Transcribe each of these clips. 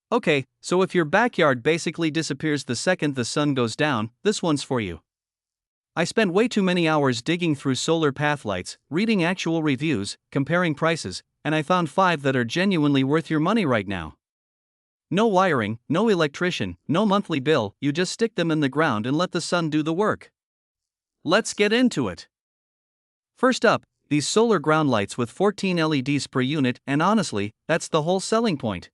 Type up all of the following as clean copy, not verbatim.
Okay, so if your backyard basically disappears the second the sun goes down, this one's for you. I spent way too many hours digging through solar path lights, reading actual reviews, comparing prices, and I found 5 that are genuinely worth your money right now. No wiring, no electrician, no monthly bill, you just stick them in the ground and let the sun do the work. Let's get into it. First up, these solar ground lights with 14 LEDs per unit, and honestly, that's the whole selling point.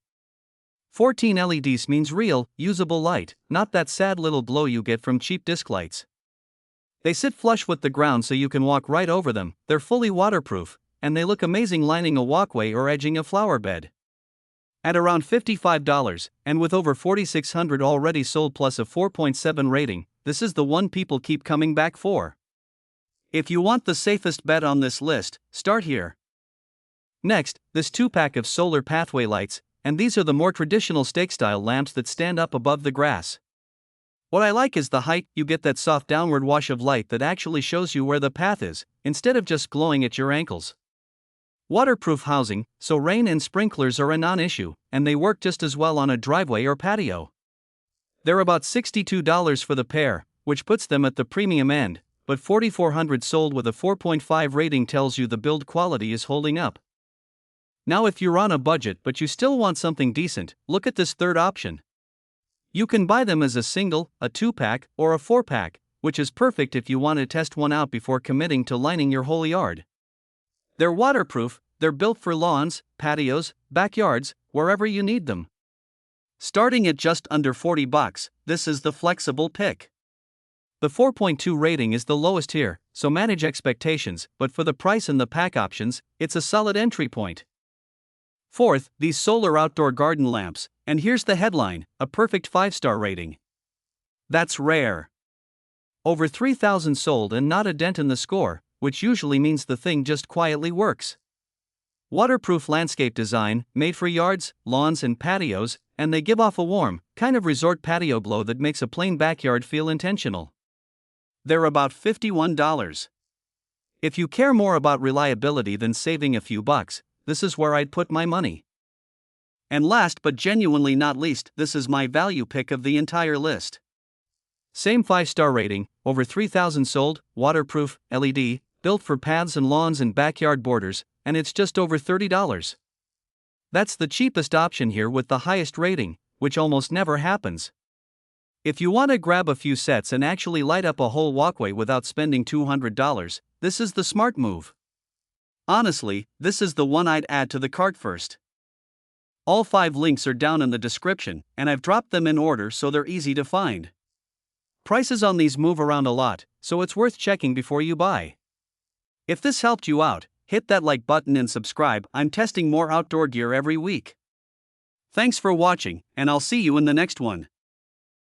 14 LEDs means real, usable light, not that sad little glow you get from cheap disc lights. They sit flush with the ground so you can walk right over them, they're fully waterproof, and they look amazing lining a walkway or edging a flower bed. At around $55, and with over 4,600 already sold plus a 4.7 rating, this is the one people keep coming back for. If you want the safest bet on this list, start here. Next, this 2-pack of solar pathway lights, and these are the more traditional stake-style lamps that stand up above the grass. What I like is the height, you get that soft downward wash of light that actually shows you where the path is, instead of just glowing at your ankles. Waterproof housing, so rain and sprinklers are a non-issue, and they work just as well on a driveway or patio. They're about $62 for the pair, which puts them at the premium end, but 4,400 sold with a 4.5 rating tells you the build quality is holding up. Now if you're on a budget but you still want something decent, look at this third option. You can buy them as a single, a 2-pack, or a 4-pack, which is perfect if you want to test one out before committing to lining your whole yard. They're waterproof, they're built for lawns, patios, backyards, wherever you need them. Starting at just under $40, this is the flexible pick. The 4.2 rating is the lowest here, so manage expectations, but for the price and the pack options, it's a solid entry point. Fourth, these solar outdoor garden lamps, and here's the headline, a perfect 5-star rating. That's rare. Over 3,000 sold and not a dent in the score, which usually means the thing just quietly works. Waterproof landscape design, made for yards, lawns and patios, and they give off a warm, kind of resort patio glow that makes a plain backyard feel intentional. They're about $51. If you care more about reliability than saving a few bucks, this is where I'd put my money. And last but genuinely not least, this is my value pick of the entire list. Same 5-star rating, over 3,000 sold, waterproof, LED, built for paths and lawns and backyard borders, and it's just over $30. That's the cheapest option here with the highest rating, which almost never happens. If you want to grab a few sets and actually light up a whole walkway without spending $200, this is the smart move. Honestly, this is the one I'd add to the cart first. All 5 links are down in the description, and I've dropped them in order so they're easy to find. Prices on these move around a lot, so it's worth checking before you buy. If this helped you out, hit that like button and subscribe. I'm testing more outdoor gear every week. Thanks for watching, and I'll see you in the next one.